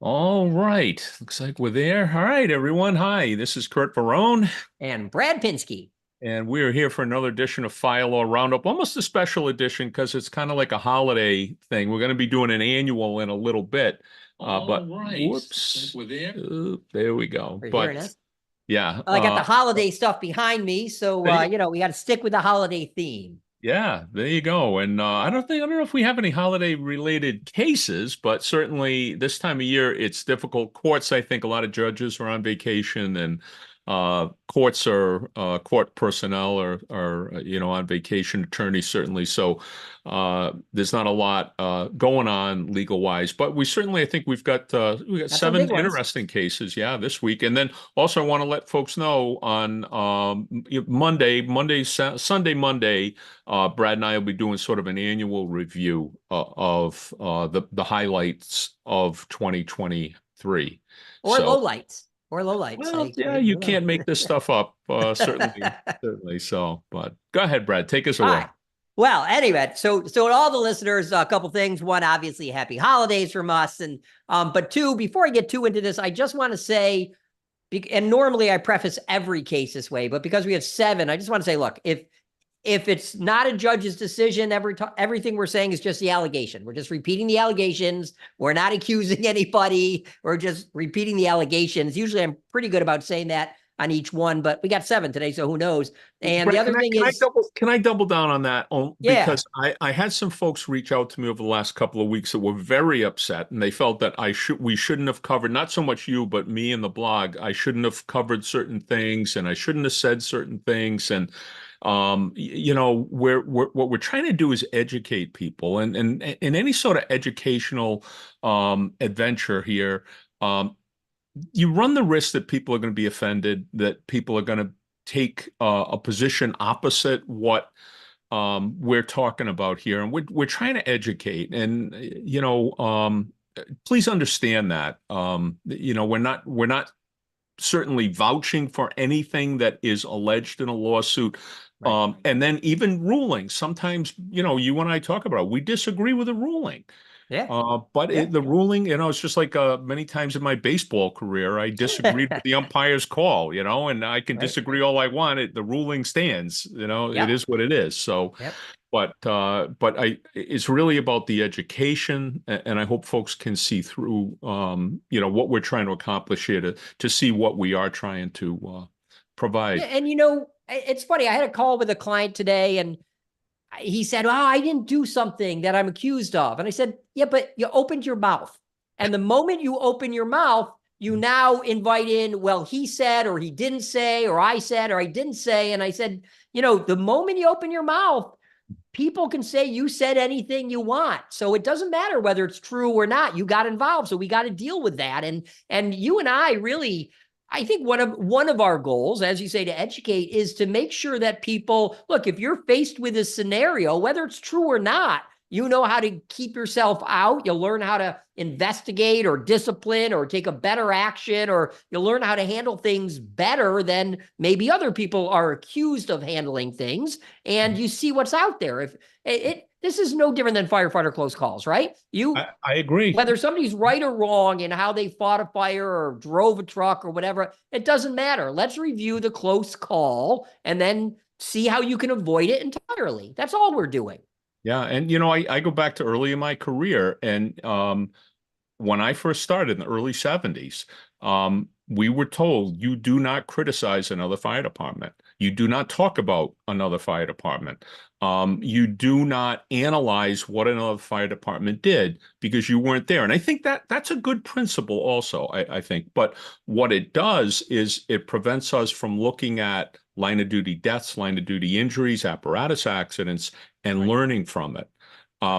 All right. Looks like we're there. All right, everyone. Hi, this is Kurt Barone, And Brad Pinsky. and we're here for another edition of File Law Roundup, almost a special edition because it's kind of like a holiday thing. We're going to be doing an annual in a little bit. But All right. whoops. We're there. There we go. Are you hearing But us? yeah, Well, I got the holiday stuff behind me, so there you- we got to stick with the holiday theme. yeah, there you go. And I don't know if we have any holiday related cases, but certainly this time of year it's difficult. Courts, I think a lot of judges are on vacation, and courts are court personnel are on vacation, attorneys certainly. So there's not a lot going on legal wise, but we certainly, I think we got Got some seven big ones. interesting cases, yeah, this week. And then also I want to let folks know on Sunday, Monday, Brad and I will be doing sort of an annual review of the highlights of 2023. Or So, lowlights. Or lowlights. well, I, yeah, I you don't know. can't make this stuff up, certainly, certainly. So, but go ahead, Brad, take us All away. right. Well, anyway, so to all the listeners, a couple things. One, obviously, happy holidays from us, and but two, before I get too into this, I just want to say, and normally I preface every case this way, but because we have seven, I just want to say, look, if it's not a judge's decision, everything we're saying is just the allegation. We're just repeating the allegations. We're not accusing anybody. We're just repeating the allegations. Usually I'm pretty good about saying that on each one, but we got seven today, so who knows? And the Brett, other thing is, can I double down on that? yeah, Because I had some folks reach out to me over the last couple of weeks that were very upset, and they felt that we shouldn't have covered, not so much you, but me and the blog. I shouldn't have covered certain things, and I shouldn't have said certain things. And what we're trying to do is educate people, and in any sort of educational adventure here. You run the risk that people are going to be offended, that people are going to take a position opposite what we're talking about here, and we're trying to educate. And please understand that we're not certainly vouching for anything that is alleged in a lawsuit. right. And then even rulings. Sometimes, you and I talk about it, we disagree with a ruling. Yeah, But yeah, the ruling, it's just like many times in my baseball career, I disagreed with the umpire's call, and I can right. disagree all I want. The ruling stands, it Yep, is what it is. So, yep. but it's really about the education, and I hope folks can see through, what we're trying to accomplish here to see what we are trying to Yeah, provide. and it's funny. I had a call with a client today, and he said, "Oh, I didn't do something that I'm accused of." And I said, "Yeah, but you opened your mouth. And the moment you open your mouth, you now invite in, well, he said, or he didn't say, or I said, or I didn't say." And I said, the moment you open your mouth, people can say you said anything you want. So it doesn't matter whether it's true or not. You got involved. So we got to deal with that. And you and I really, I think one of our goals, as you say, to educate is to make sure that people look, if you're faced with a scenario, whether it's true or not, you know how to keep yourself out. You'll learn how to investigate or discipline or take a better action, or you'll learn how to handle things better than maybe other people are accused of handling things. And you see what's out there. If this is no different than firefighter close calls, right? I agree. Whether somebody's right or wrong in how they fought a fire or drove a truck or whatever, it doesn't matter. Let's review the close call and then see how you can avoid it entirely. That's all we're doing. Yeah, and I go back to early in my career, and when I first started in the early 70s, we were told you do not criticize another fire department. You do not talk about another fire department. You do not analyze what another fire department did because you weren't there. And I think that's a good principle also, I think. But what it does is it prevents us from looking at line of duty deaths, line of duty injuries, apparatus accidents, and learning from it.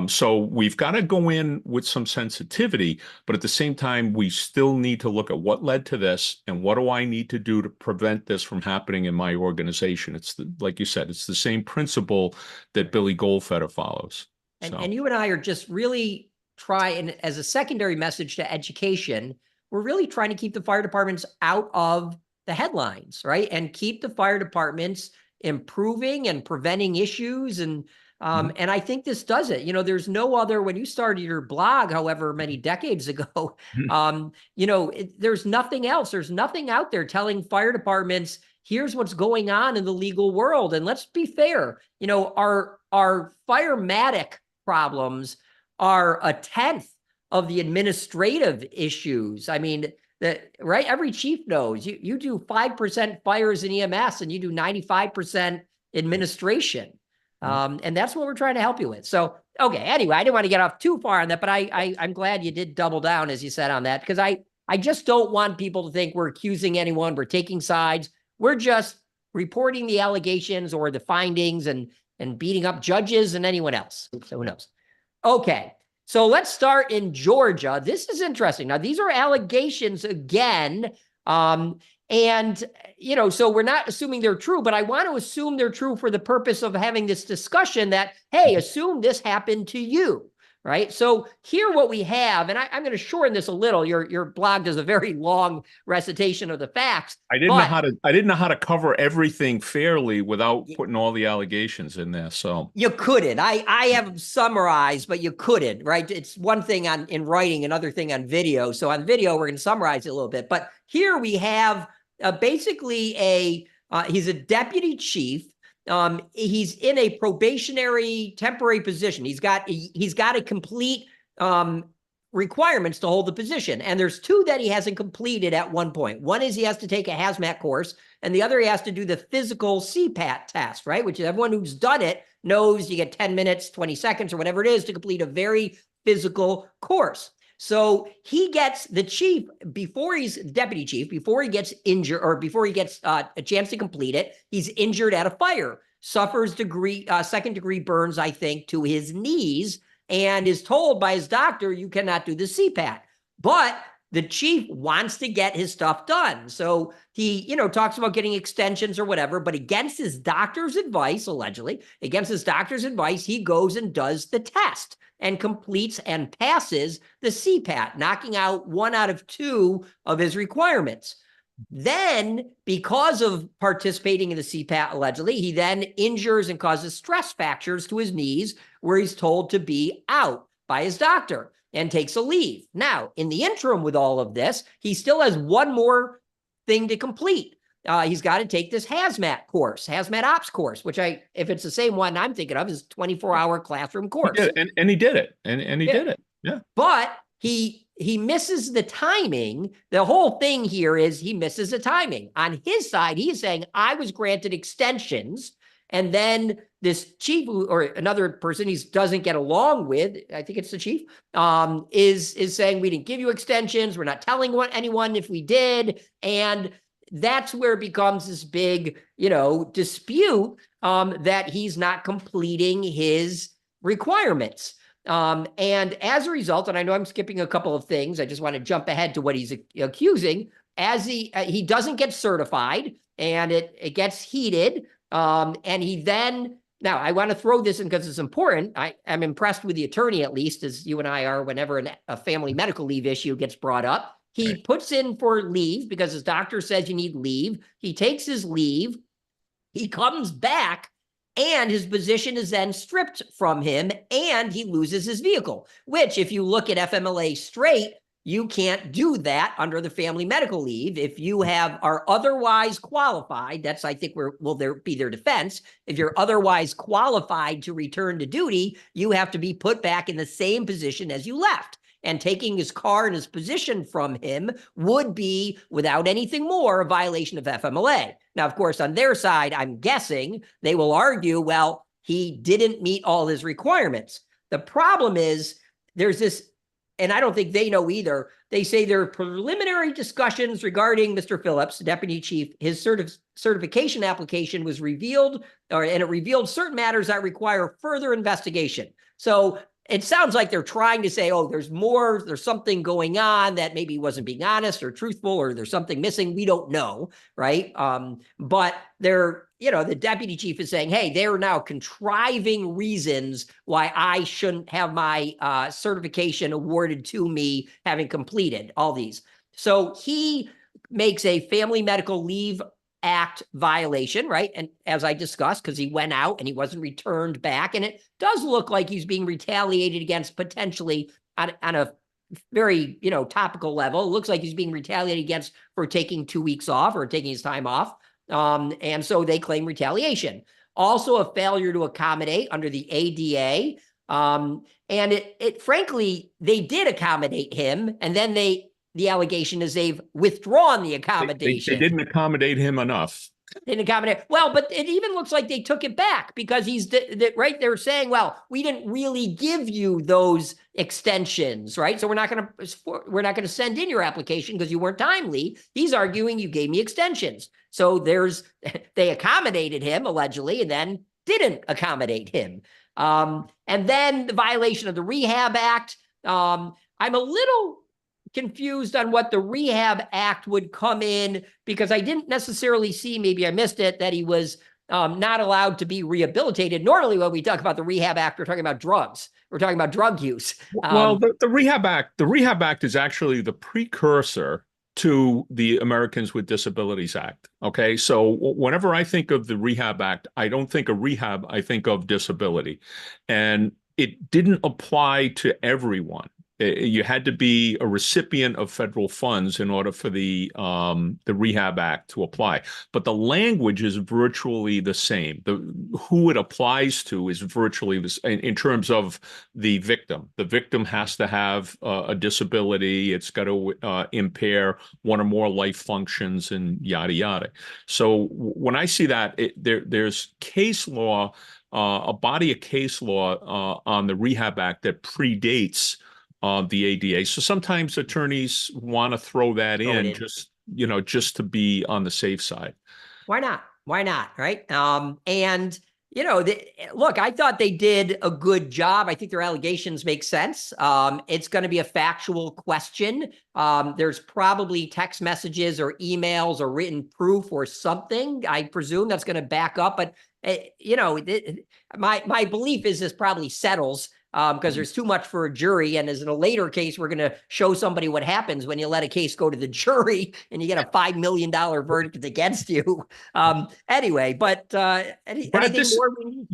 So we've got to go in with some sensitivity, but at the same time, we still need to look at what led to this and what do I need to do to prevent this from happening in my organization. Like you said, it's the same principle that Billy Goldfeder follows. And So and you and I are just really trying, as a secondary message to education, we're really trying to keep the fire departments out of the headlines, right? And keep the fire departments improving and preventing issues. And And I think this does it. You know, there's no other, when you started your blog, however many decades ago, you know, there's nothing else. There's nothing out there telling fire departments, here's what's going on in the legal world. And let's be fair, you know, our firematic problems are a tenth of the administrative issues. I mean, right? Every chief knows you do 5% fires in EMS and you do 95% administration. And that's what we're trying to help you with. So, okay. Anyway, I didn't want to get off too far on that, but I'm glad you did double down, as you said, on that, because I just don't want people to think we're accusing anyone. We're taking sides. We're just reporting the allegations or the findings and beating up judges and anyone else. So who knows? Okay. So let's start in Georgia. This is interesting. Now, these are allegations again. And, you know, so we're not assuming they're true, but I want to assume they're true for the purpose of having this discussion that, hey, assume this happened to you, right? So here what we have, and I'm going to shorten this a little. Your blog does a very long recitation of the facts. I didn't know how to cover everything fairly without putting all the allegations in there. So you couldn't. I have them summarized, but you couldn't, right? It's one thing in writing, another thing on video. So on video, we're going to summarize it a little bit. But here we have basically he's a deputy chief. He's in a probationary temporary position. He's got to complete requirements to hold the position. And there's two that he hasn't completed at one point. One is he has to take a hazmat course, and the other he has to do the physical CPAT test, right? Which everyone who's done it knows you get 10 minutes, 20 seconds, or whatever it is to complete a very physical course. So he gets the chief, before he's deputy chief, before he gets injured or before he gets a chance to complete it, he's injured at a fire, suffers second degree burns, I think, to his knees, and is told by his doctor, you cannot do the CPAT. But the chief wants to get his stuff done. So he, you know, talks about getting extensions or whatever, but against his doctor's advice, allegedly, against his doctor's advice, he goes and does the test and completes and passes the CPAT, knocking out 1 out of 2 of his requirements. Then, because of participating in the CPAT, allegedly, he then injures and causes stress fractures to his knees, where he's told to be out by his doctor and takes a leave. Now, in the interim with all of this, he still has one more thing to complete. He's got to take this hazmat ops course, which if it's the same one I'm thinking of, is 24-hour classroom course. And he did it. And he did it. Yeah. But he misses the timing. The whole thing here is he misses the timing. On his side, he's saying, I was granted extensions. And then this chief or another person he doesn't get along with, I think it's the chief, is saying, we didn't give you extensions. We're not telling anyone if we did. And that's where it becomes this big, you know, dispute that he's not completing his requirements. And as a result, and I know I'm skipping a couple of things, I just want to jump ahead to what he's accusing, as he doesn't get certified, and it gets heated, and he then, now I want to throw this in because it's important. I'm impressed with the attorney, at least, as you and I are, whenever a family medical leave issue gets brought up. He puts in for leave because his doctor says you need leave. He takes his leave. He comes back, and his position is then stripped from him, and he loses his vehicle, which, if you look at FMLA straight, you can't do that under the family medical leave. If you are otherwise qualified, that's, I think, will there be their defense. If you're otherwise qualified to return to duty, you have to be put back in the same position as you left. And taking his car and his position from him would be, without anything more, a violation of FMLA. Now, of course, on their side, I'm guessing they will argue, well, he didn't meet all his requirements. The problem is there's this, and I don't think they know either. They say there are preliminary discussions regarding Mr. Phillips, deputy chief. His certification application was revealed, and it revealed certain matters that require further investigation. So it sounds like they're trying to say, oh, there's something going on that maybe wasn't being honest or truthful, or there's something missing. We don't know, right? But the deputy chief is saying, hey, they're now contriving reasons why I shouldn't have my certification awarded to me having completed all these. So he makes a family medical leave Act violation, right? And as I discussed, because he went out and he wasn't returned back, and it does look like he's being retaliated against potentially on a very, topical level. It looks like he's being retaliated against for taking 2 weeks off or taking his time off. And so they claim retaliation. Also a failure to accommodate under the ADA. And it frankly, they did accommodate him. And then the allegation is they've withdrawn the accommodation. They didn't accommodate him enough. Didn't accommodate. Well, but it even looks like they took it back because right. They're saying, well, we didn't really give you those extensions, right? So we're not going to send in your application because you weren't timely. He's arguing you gave me extensions. So they accommodated him allegedly and then didn't accommodate him. And then the violation of the Rehab Act. I'm a little confused on what the Rehab Act would come in because I didn't necessarily see, maybe I missed it, that he was not allowed to be rehabilitated. Normally when we talk about the Rehab Act, we're talking about drugs. We're talking about drug use. Well, the Rehab Act is actually the precursor to the Americans with Disabilities Act. Okay. So whenever I think of the Rehab Act, I don't think of rehab, I think of disability. And it didn't apply to everyone. You had to be a recipient of federal funds in order for the Rehab Act to apply. But the language is virtually the same. Who it applies to is virtually the same in terms of the victim. The victim has to have a disability. It's got to impair one or more life functions and yada, yada. So when I see that, there's case law, a body of case law on the Rehab Act that predates the ADA. So sometimes attorneys want to throw that in just to be on the safe side. Why not? Why not? Right. And look, I thought they did a good job. I think their allegations make sense. It's going to be a factual question. There's probably text messages or emails or written proof or something, I presume, that's going to back up. But my belief is this probably settles because there's too much for a jury. And as in a later case, we're going to show somebody what happens when you let a case go to the jury and you get a $5 million verdict against you. Anyway, but anything more?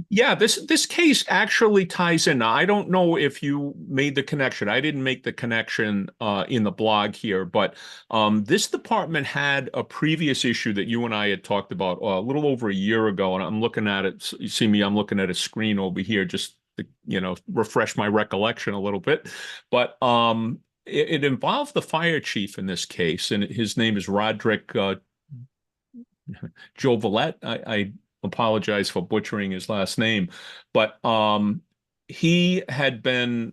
Yeah, this case actually ties in. Now, I don't know if you made the connection. I didn't make the connection in the blog here, but this department had a previous issue that you and I had talked about a little over a year ago, and I'm looking at it. You see me, I'm looking at a screen over here, just to, refresh my recollection a little bit. But it involved the fire chief in this case, and his name is Roderick Jovalet. I apologize for butchering his last name, but he had been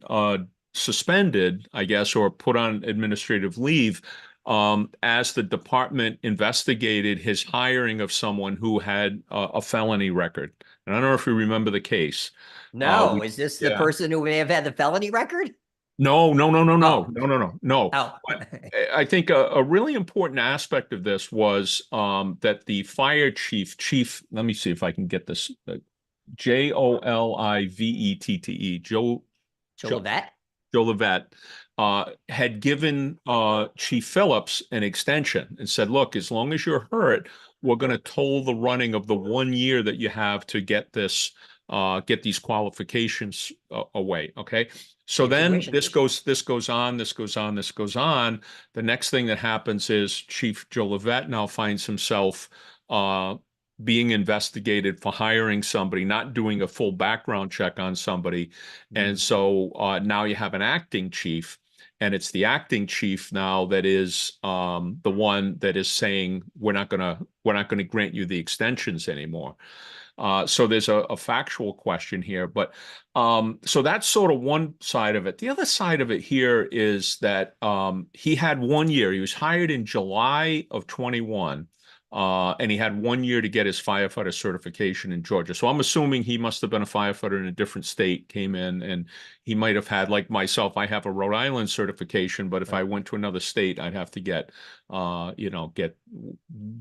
suspended, I guess, or put on administrative leave as the department investigated his hiring of someone who had a felony record. And I don't know if you remember the case. No, is this the person who may have had the felony record? No. Oh. But I think a really important aspect of this was that the fire chief, let me see if I can get this, Jolivette, Joe Levette, had given Chief Phillips an extension and said, look, as long as you're hurt, we're going to toll the running of the 1 year that you have to get this, get these qualifications away. Okay. So then this goes on. The next thing that happens is Chief Joe Levette now finds himself being investigated for hiring somebody, not doing a full background check on somebody. And so now you have an acting chief, and it's the acting chief now that is the one that is saying, we're not going to grant you the extensions anymore. So there's a factual question here, but so that's sort of one side of it. The other side of it here is that he had 1 year. He was hired in July of 21. And he had 1 year to get his firefighter certification in Georgia. So I'm assuming he must have been a firefighter in a different state, came in, and he might have had, like myself, I have a Rhode Island certification, but if I went to another state, I'd have to get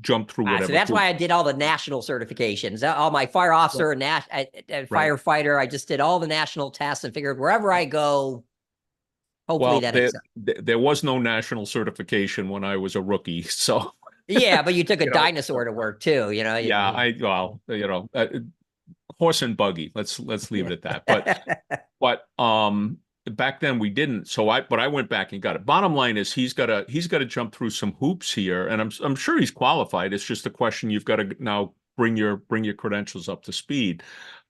jump through whatever. So that's why I did all the national certifications, all my fire officer and firefighter. I just did all the national tests and figured wherever I go, hopefully that is. There was no national certification when I was a rookie, so. Yeah, but you took a You know, dinosaur to work too, you know. yeah, well, horse and buggy. Let's leave it at that. But back then we didn't. But I went back and got it. Bottom line is he's got to jump through some hoops here, and I'm sure he's qualified. It's just a question you've got to now bring your credentials up to speed.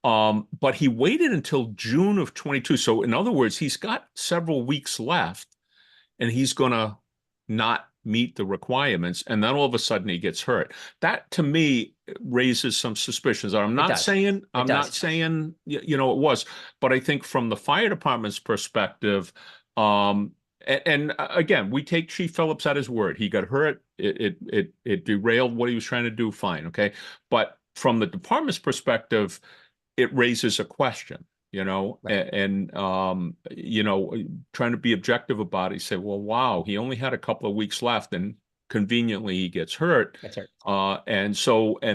But he waited until June of 22. So in other words, he's got several weeks left, and he's gonna not meet the requirements, and then all of a sudden he gets hurt. That to me raises some suspicions. I'm not saying it was, but I think from the fire department's perspective, and again, we take Chief Phillips at his word. He got hurt. It derailed what he was trying to do. Fine, okay. But from the department's perspective, it raises a question. Right. And trying to be objective about it, you say, well, wow, he only had a couple of weeks left, and conveniently he gets hurt. That's right. And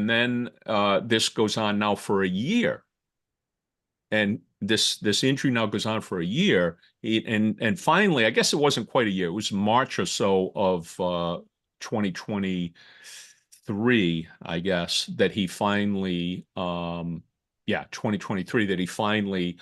then this goes on now for a year. And this injury now goes on for a year. And finally, I guess it wasn't quite a year. It was March or so of 2023, I guess, that he finally 2023, that he finally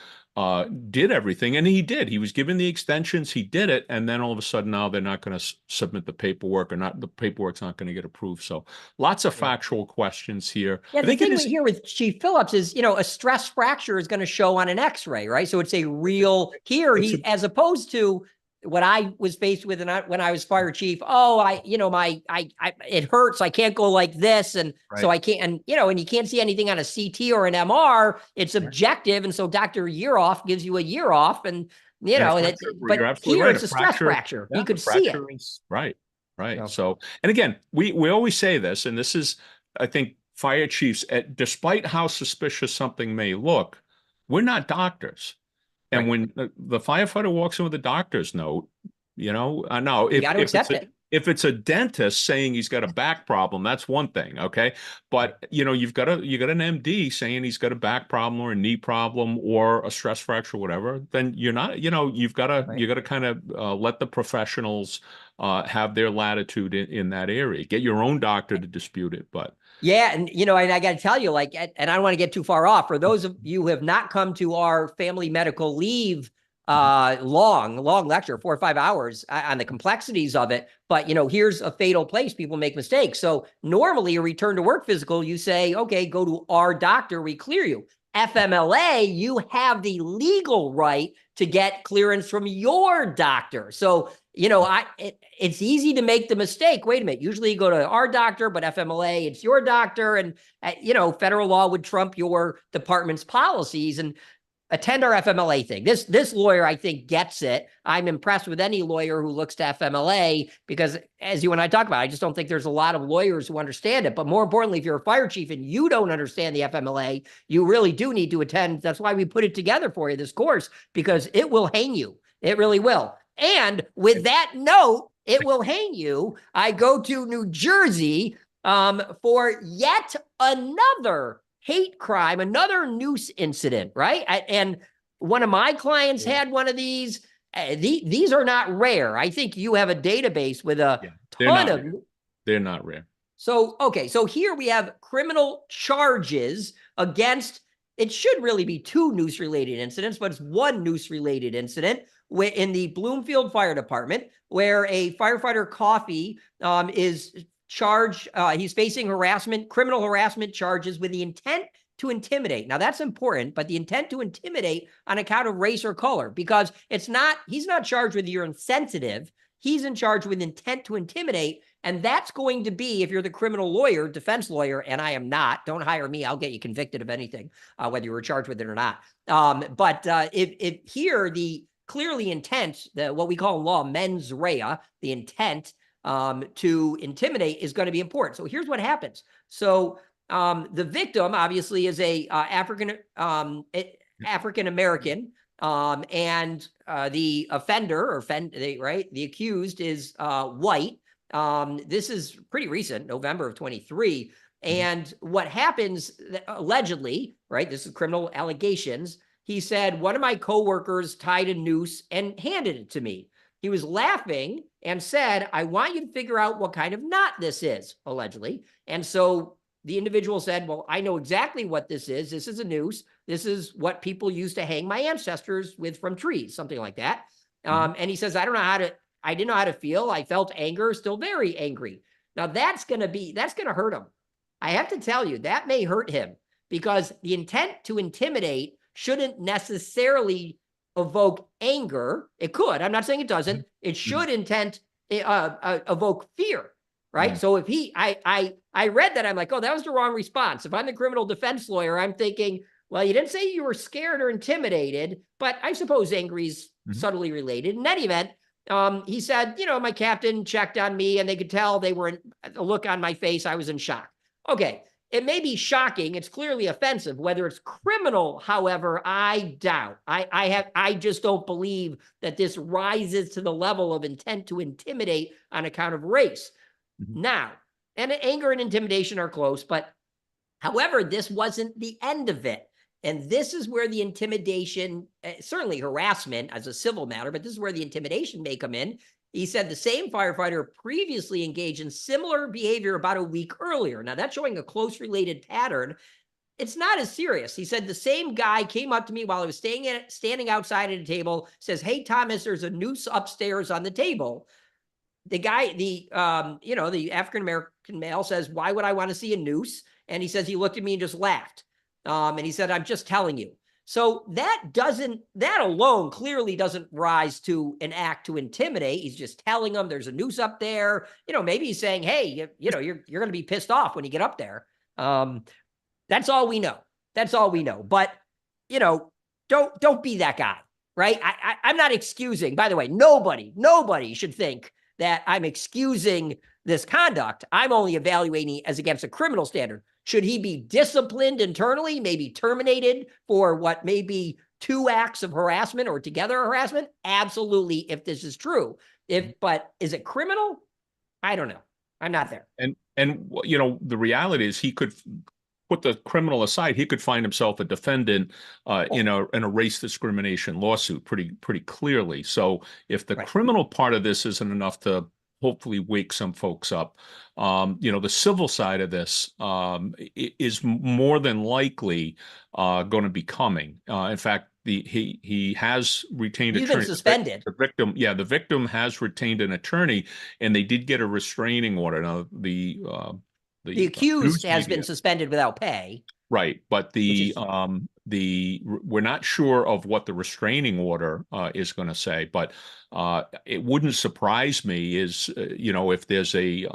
did everything. And he did. He was given the extensions. He did it. And then all of a sudden now they're not going to submit the paperwork, or not. The paperwork's not going to get approved. So lots of factual questions here. Yeah, I think the thing here with Chief Phillips is, a stress fracture is going to show on an X-ray, right? So it's a real as opposed to what I was faced with when I was fire chief. Oh, it hurts. I can't go like this. And so I can't, and you can't see anything on a CT or an MR. It's objective. And so Dr. Year off gives you a year off. And, but here it's a stress fracture. You could see it. Right. So, and again, we always say this, and this is, I think, fire chiefs, despite how suspicious something may look, we're not doctors. And when the firefighter walks in with a doctor's note, now if it's a dentist saying he's got a back problem, that's one thing, okay? But you've got an MD saying he's got a back problem or a knee problem or a stress fracture, or whatever. Then you're not, you've got to kind of let the professionals have their latitude in that area. Get your own doctor to dispute it, but. Yeah. And, and I got to tell you, and I don't want to get too far off, for those of you who have not come to our family medical leave long lecture, 4 or 5 hours on the complexities of it. But, here's a fatal place. People make mistakes. So normally a return to work physical, you say, okay, go to our doctor, we clear you. FMLA, you have the legal right to get clearance from your doctor. So, it's easy to make the mistake. Wait a minute. Usually you go to our doctor, but FMLA, it's your doctor. And, federal law would trump your department's policies. And attend our FMLA thing. This lawyer, I think, gets it. I'm impressed with any lawyer who looks to FMLA, because as you and I talk about, I just don't think there's a lot of lawyers who understand it. But more importantly, if you're a fire chief and you don't understand the FMLA, you really do need to attend. That's why we put it together for you, this course, because it will hang you. It really will. And with that note, it will hang you. I go to New Jersey for yet another hate crime, another Noose incident, right? And one of my clients had one of these. These are not rare. I think you have a database with a ton of. They're not rare. So, okay. So here we have criminal charges against, it should really be 2 Noose-related incidents, but it's 1 Noose-related incident in the Bloomfield Fire Department, where a firefighter Coffey is charged. He's facing criminal harassment charges with the intent to intimidate. Now that's important, but the intent to intimidate on account of race or color, because he's not charged with you're insensitive. He's in charge with intent to intimidate. And that's going to be, if you're the criminal lawyer, defense lawyer, and I am not, don't hire me. I'll get you convicted of anything, whether you were charged with it or not. But if here, the clearly intent, what we call in law, mens rea, the intent to intimidate is going to be important. So here's what happens. So the victim obviously is a African-American, and the offender the accused is white. This is pretty recent, November of 23. And what happens allegedly, right? This is criminal allegations. He said, one of my coworkers tied a noose and handed it to me. He was laughing and said, I want you to figure out what kind of knot this is, allegedly. And so the individual said, well, I know exactly what this is. This is a noose. This is what people used to hang my ancestors with from trees, something like that. And he says, I didn't know how to feel. I felt anger, still very angry. Now that's going to hurt him. I have to tell you, that may hurt him because the intent to intimidate shouldn't necessarily evoke anger. It could. I'm not saying it doesn't. It should evoke fear, right? So if I read that, I'm like, oh, that was the wrong response. If I'm the criminal defense lawyer, I'm thinking, well, you didn't say you were scared or intimidated, but I suppose angry is subtly related. In any event, he said, my captain checked on me and they could tell they were a look on my face. I was in shock. Okay. It may be shocking. It's clearly offensive. Whether it's criminal, however, I doubt. I just don't believe that this rises to the level of intent to intimidate on account of race. Now, and anger and intimidation are close, but however, this wasn't the end of it. And this is where the intimidation, certainly harassment as a civil matter, but this is where the intimidation may come in. He said the same firefighter previously engaged in similar behavior about a week earlier. Now, that's showing a close related pattern. It's not as serious. He said the same guy came up to me while I was standing outside at a table, says, hey, Thomas, there's a noose upstairs on the table. The guy, the African-American male says, why would I want to see a noose? And he says he looked at me and just laughed. And he said, I'm just telling you. So that alone clearly doesn't rise to an act to intimidate. He's just telling them there's a noose up there. Maybe he's saying, hey, you're going to be pissed off when you get up there. That's all we know. That's all we know. But, don't be that guy, right? I'm not excusing, by the way, nobody should think that I'm excusing this conduct. I'm only evaluating as against a criminal standard. Should he be disciplined internally, maybe terminated for what may be 2 acts of harassment or together harassment? Absolutely, if this is true. But is it criminal? I don't know. I'm not there. And the reality is he could put the criminal aside. He could find himself a defendant in a race discrimination lawsuit pretty clearly. So if the criminal part of this isn't enough to hopefully wake some folks up, the civil side of this is more than likely going to be coming. In fact, he has retained an attorney. He's been suspended. The victim has retained an attorney, and they did get a restraining order. Now, the accused has been suspended without pay. Right, but we're not sure of what the restraining order is going to say, but it wouldn't surprise me if there's a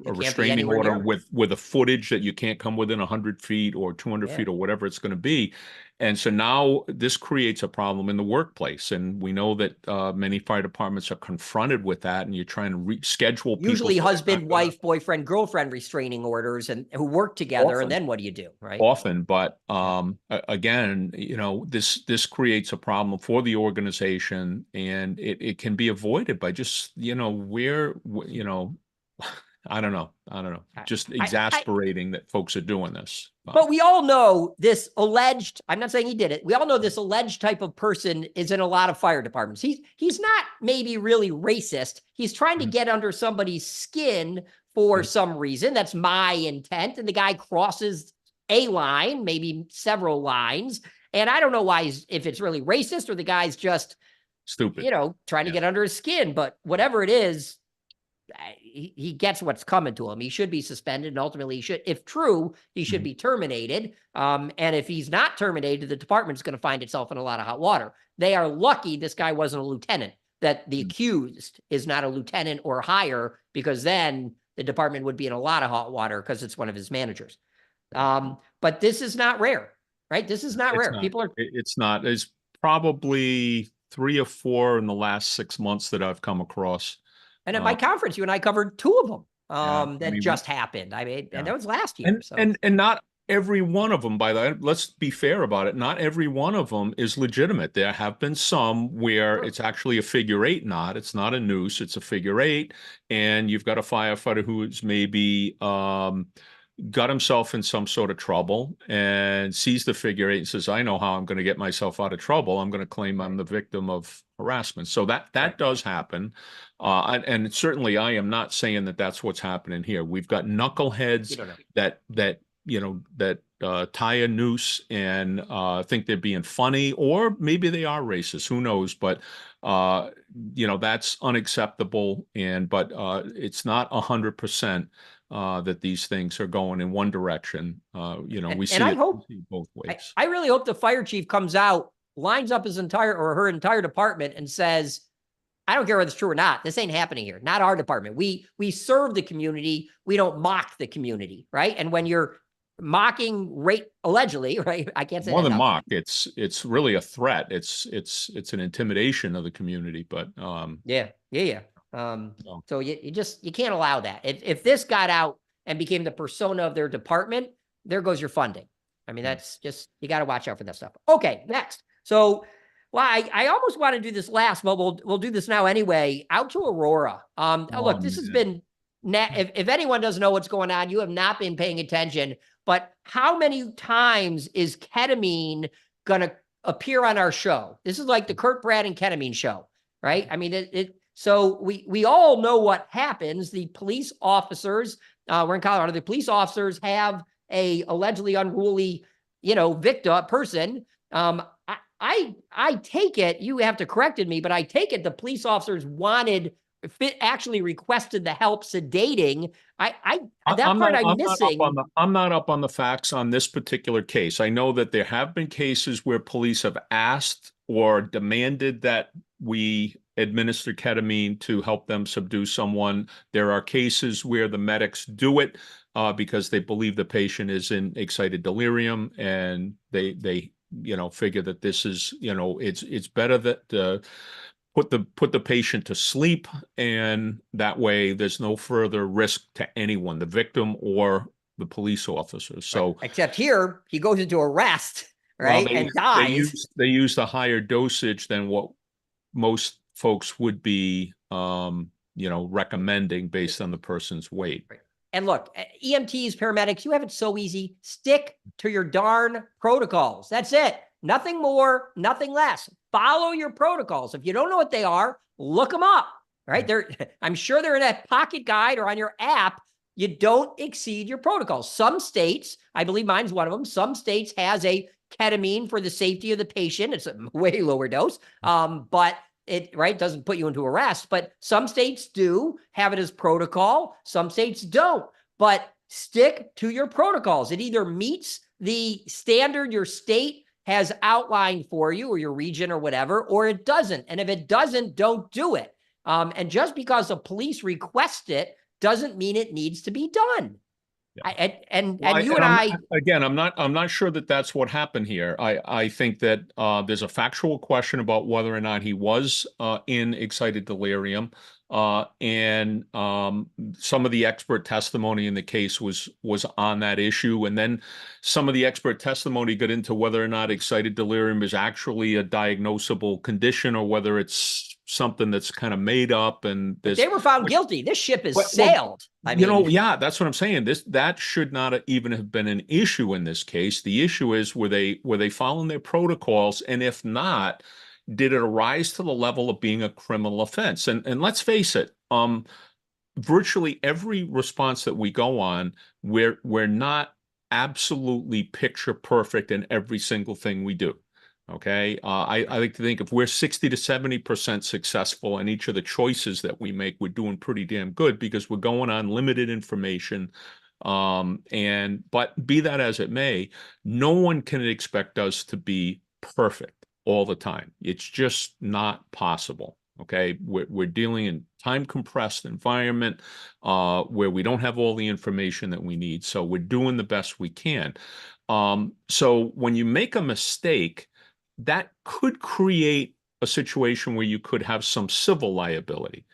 restraining order with a footage that you can't come within 100 feet or 200 feet or whatever it's going to be. And so now this creates a problem in the workplace. And we know that many fire departments are confronted with that, and you're trying to reschedule people. Usually husband, wife, boyfriend, girlfriend restraining orders and who work together. Often, and then what do you do, right? Often. But again, this creates a problem for the organization, and it can be avoided by just, I don't know. Just exasperating that folks are doing this. But we all know this alleged, I'm not saying he did it. We all know this alleged type of person is in a lot of fire departments. He's not maybe really racist. He's trying to get under somebody's skin for some reason. That's my intent. And the guy crosses a line, maybe several lines. And I don't know why, if it's really racist or the guy's just stupid, trying to get under his skin. But whatever it is, he gets what's coming to him. He should be suspended, and ultimately he should, if true, he should be terminated. And if he's not terminated, the department's going to find itself in a lot of hot water. They are lucky this guy wasn't a lieutenant, that the accused is not a lieutenant or higher, because then the department would be in a lot of hot water because it's one of his managers. But this is not rare, right? This is not rare. It's not. It's probably 3 or 4 in the last 6 months that I've come across. And at my conference, you and I covered 2 of them that just happened. And that was last year. And not every one of them, by the way, let's be fair about it. Not every one of them is legitimate. There have been some where it's actually a figure 8 knot. It's not a noose. It's a figure 8. And you've got a firefighter who's maybe got himself in some sort of trouble and sees the figure 8 and says, I know how I'm going to get myself out of trouble. I'm going to claim I'm the victim of harassment. So that does happen. And certainly I am not saying that that's what's happening here. We've got knuckleheads that tie a noose and think they're being funny, or maybe they are racist. Who knows? But that's unacceptable. But it's not 100% that these things are going in one direction. We see it both ways. I really hope the fire chief comes out, lines up his entire or her entire department and says, I don't care whether it's true or not. This ain't happening here. Not our department. We serve the community. We don't mock the community, right? And when you're mocking allegedly, right? I can't say more than mock. It's really a threat. It's an intimidation of the community. But yeah. So you can't allow that. If this got out and became the persona of their department, there goes your funding. I mean, that's just, you got to watch out for that stuff. Okay, next. So, well, I almost want to do this last, but we'll do this now anyway. Out to Aurora. Look, this has been, if anyone doesn't know what's going on, you have not been paying attention. But how many times is ketamine going to appear on our show? This is like the Kurt Brad and ketamine show, right? I mean, so we all know what happens. The police officers, we're in Colorado, the police officers have a allegedly unruly, person. I take it, you have to correct me, but I take it the police officers actually requested the help sedating. I'm missing. I'm not up on the facts on this particular case. I know that there have been cases where police have asked or demanded that we administer ketamine to help them subdue someone. There are cases where the medics do it because they believe the patient is in excited delirium, and they figure that this is, it's better that put the patient to sleep, and that way there's no further risk to anyone, the victim or the police officers. So except here he goes into arrest, right, and dies. They used a higher dosage than what most folks would be recommending based on the person's weight. Right. And look, EMTs, paramedics, you have it so easy. Stick to your darn protocols. That's it. Nothing more, nothing less. Follow your protocols. If you don't know what they are, look them up, right? I'm sure they're in a pocket guide or on your app. You don't exceed your protocols. Some states, I believe mine's one of them, some states has a ketamine for the safety of the patient. It's a way lower dose, but it doesn't put you into arrest. But some states do have it as protocol. Some states don't. But stick to your protocols. It either meets the standard your state has outlined for you, or your region or whatever, or it doesn't. And if it doesn't, don't do it. And just because the police request it doesn't mean it needs to be done. Yeah. I'm not sure that that's what happened here. I think that there's a factual question about whether or not he was in excited delirium. And some of the expert testimony in the case was on that issue. And then some of the expert testimony got into whether or not excited delirium is actually a diagnosable condition, or whether it's something that's kind of made up. And they were found guilty. This ship has sailed. Yeah, that's what I'm saying. That should not even have been an issue in this case. The issue is, were they following their protocols? And if not, did it arise to the level of being a criminal offense? And let's face it, virtually every response that we go on, we're not absolutely picture perfect in every single thing we do. Okay. I like to think if we're 60 to 70% successful in each of the choices that we make, we're doing pretty damn good, because we're going on limited information. But be that as it may, no one can expect us to be perfect all the time. It's just not possible. Okay. We're dealing in time compressed environment where we don't have all the information that we need. So we're doing the best we can. So when you make a mistake, that could create a situation where you could have some civil liability.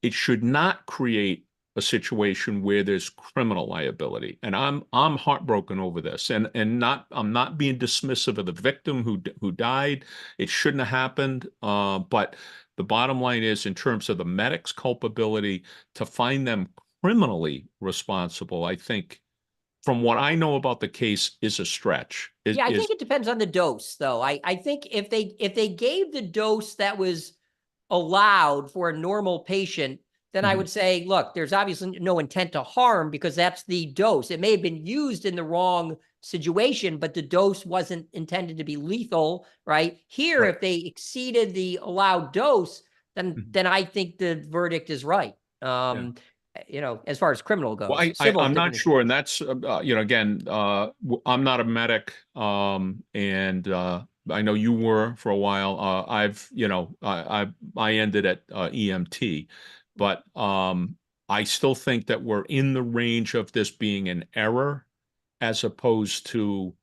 It should not create a situation where there's criminal liability. And I'm heartbroken over this. And I'm not being dismissive of the victim who died. It shouldn't have happened. But the bottom line is, in terms of the medic's culpability, to find them criminally responsible, I think from what I know about the case, is a stretch. Yeah, I Is think it depends on the dose, though. I think if they gave the dose that was allowed for a normal patient, then I Mhm. would say, look, there's obviously no intent to harm because that's the dose. It may have been used in the wrong situation, but the dose wasn't intended to be lethal, right? Here, Right. if they exceeded the allowed dose, Mhm. then I think the verdict is right. Yeah. As far as criminal Well, goes, civil I'm not different issue. sure, and that's again, I'm not a medic, and I know you were for a while. I've I ended at EMT, but I still think that we're in the range of this being an error as opposed to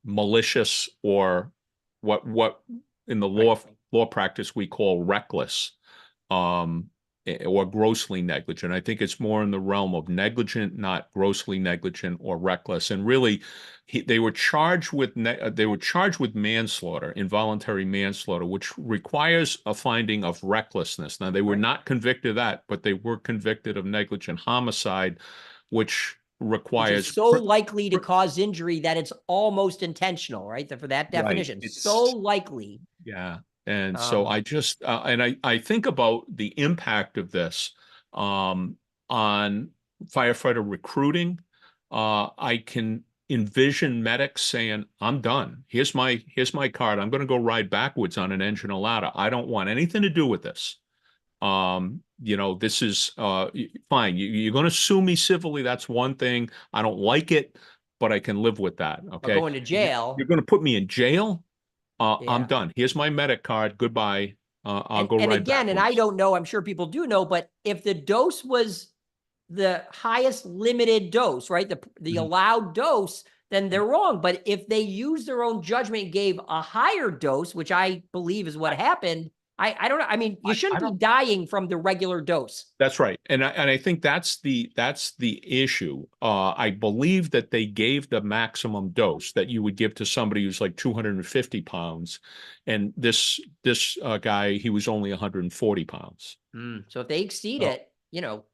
malicious or what in the Right. law practice we call reckless. Um, or grossly negligent. I think it's more in the realm of negligent, not grossly negligent or reckless. And really, they were charged with manslaughter, involuntary manslaughter, which requires a finding of recklessness. Now, they were Right. not convicted of that, but they were convicted of negligent homicide, which Which is requires so likely to cause injury that it's almost intentional, right? For that right. definition, so It's likely. Yeah. And so Um, I just and I think about the impact of this um on firefighter recruiting. I can envision medics saying, I'm done. Here's my card. I'm going to go ride backwards on an engine or ladder. I don't want anything to do with this. This is fine. You're going to sue me civilly. That's one thing. I don't like it, but I can live with that. but Okay. going to You're jail, going to put me in jail? I'm yeah. done. Here's my medic card. Goodbye. I'll And go and ride again, and I backwards. don't know, I'm sure people do know, but if the dose was the highest limited dose, right? The Mhm. allowed dose, then they're wrong. But if they use their own judgment and gave a higher dose, which I believe is what I, happened, I don't know. I mean, you I shouldn't be don't. dying from the regular dose. That's right, and I think that's the issue. I believe that they gave the maximum dose that you would give to somebody who's like 250 pounds, and this guy he was only 140 pounds. So if they exceed So it,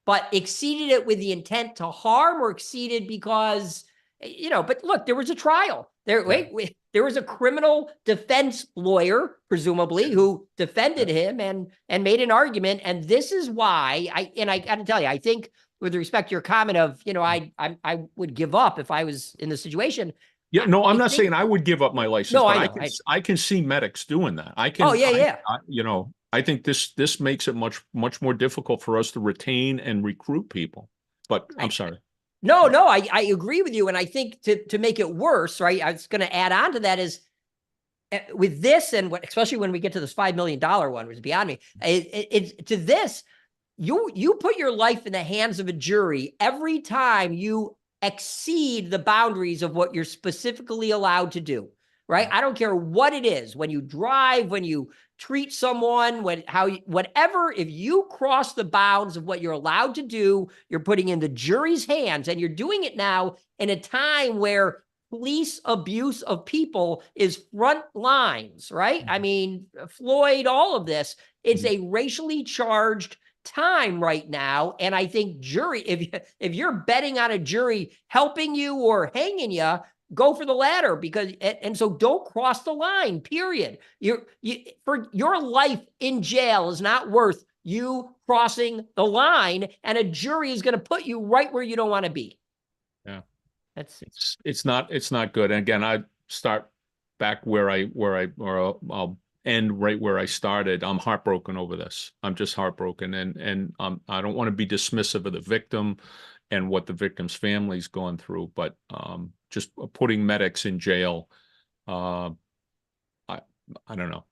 but exceeded it with the intent to harm or exceeded because, but look, there was a trial. yeah, Wait, there was a criminal defense lawyer, presumably, who yeah, defended him and made an argument. And this is why I got to tell you, I think with respect to your comment of, I would give up if I was in the situation. yeah. No, I'm I not think, saying I would give up my license, no, but I know. I can see medics doing that. Oh, yeah, yeah. I think this makes it much more difficult for us to retain and recruit people. But I'm I, sorry. No, no, I agree with you. And I think to make it worse, right? I was going to add on to that is with this and especially when we get to this $5 million one, which is beyond me, it's to this, you put your life in the hands of a jury every time you exceed the boundaries of what you're specifically allowed to do, right? I don't care what it is, when you drive, when you treat someone, whatever, if you cross the bounds of what you're allowed to do, you're putting in the jury's hands, and you're doing it now in a time where police abuse of people is front lines, right? I mean, Floyd, all of this, it's Mhm. a racially charged time right now. And I think if you're betting on a jury helping you or hanging you, go for the latter, because and so don't cross the line, period. For your life in jail is not worth you crossing the line, and a jury is going to put you right where you don't want to be. Yeah. That's It's not good. And again, I start back or I'll end right where I started. I'm heartbroken over this. I'm just heartbroken, and I don't want to be dismissive of the victim and what the victim's family's gone through, but just putting medics in jail, uh, I I don't know.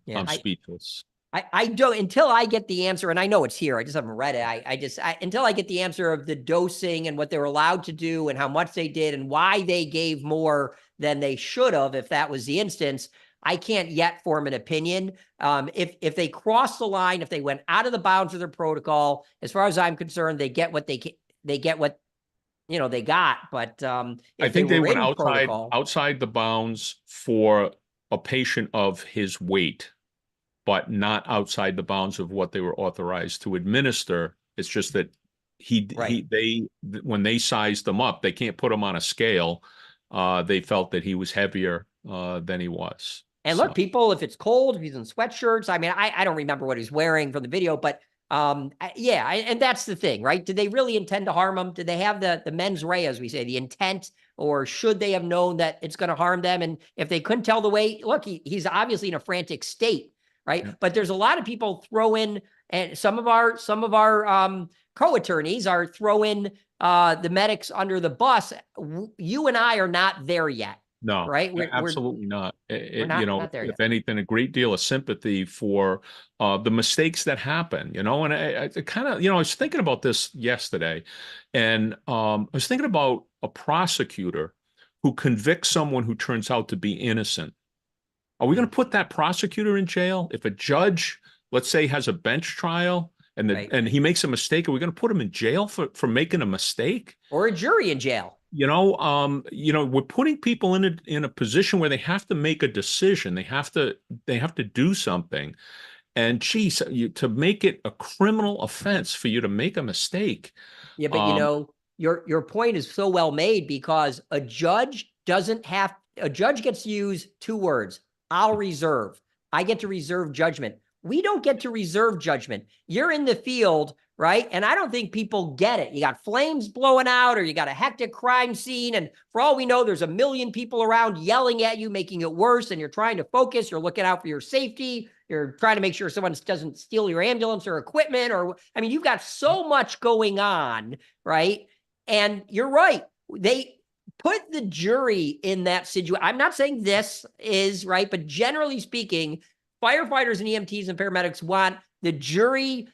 yeah. I'm speechless. I don't, until I get the answer, and I know it's here. I just haven't read it. Until I get the answer of the dosing and what they were allowed to do and how much they did and why they gave more than they should have, if that was the instance, I can't yet form an opinion. If they crossed the line, if they went out of the bounds of their protocol, as far as I'm concerned, they get what they get what they got. But I if they think they were went in protocol, outside the bounds for a patient of his weight, but not outside the bounds of what they were authorized to administer. It's just that Right. when they sized him up, they can't put him on a scale. They felt that he was heavier than he was. And So look, people, if it's cold, if he's in sweatshirts, I mean, I don't remember what he's wearing from the video, but yeah, and that's the thing, right? Did they really intend to harm him? Did they have the mens rea, as we say, the intent, or should they have known that it's going to harm them? And if they couldn't tell the way, look, he's obviously in a frantic state, right? yeah. But there's a lot of people throw in, and some of our co-attorneys are throwing the medics under the bus. You and I are not there yet. No, Right? absolutely not. We're You know, not there yet. if anything, a great deal of sympathy for the mistakes that happen, you know, and I kind of, I was thinking about this yesterday, and I was thinking about a prosecutor who convicts someone who turns out to be innocent. Are we going to put that prosecutor in jail? If a judge, let's say, has a bench trial and Right. and he makes a mistake, are we going to put him in jail for making a mistake? Or a jury in jail. We're putting people in a position where they have to make a decision. They have to do something. And geez, to make it a criminal offense for you to make a mistake. Yeah, but your point is so well made, because a judge gets to use two words. I'll reserve. I get to reserve judgment. We don't get to reserve judgment. You're in the field, right? And I don't think people get it. You got flames blowing out, or you got a hectic crime scene. And for all we know, there's a million people around yelling at you, making it worse. And you're trying to focus. You're looking out for your safety. You're trying to make sure someone doesn't steal your ambulance or equipment. I mean, you've got so much going on, right? And you're right. They put the jury in that situation. I'm not saying this is right, but generally speaking, firefighters and EMTs and paramedics want the jury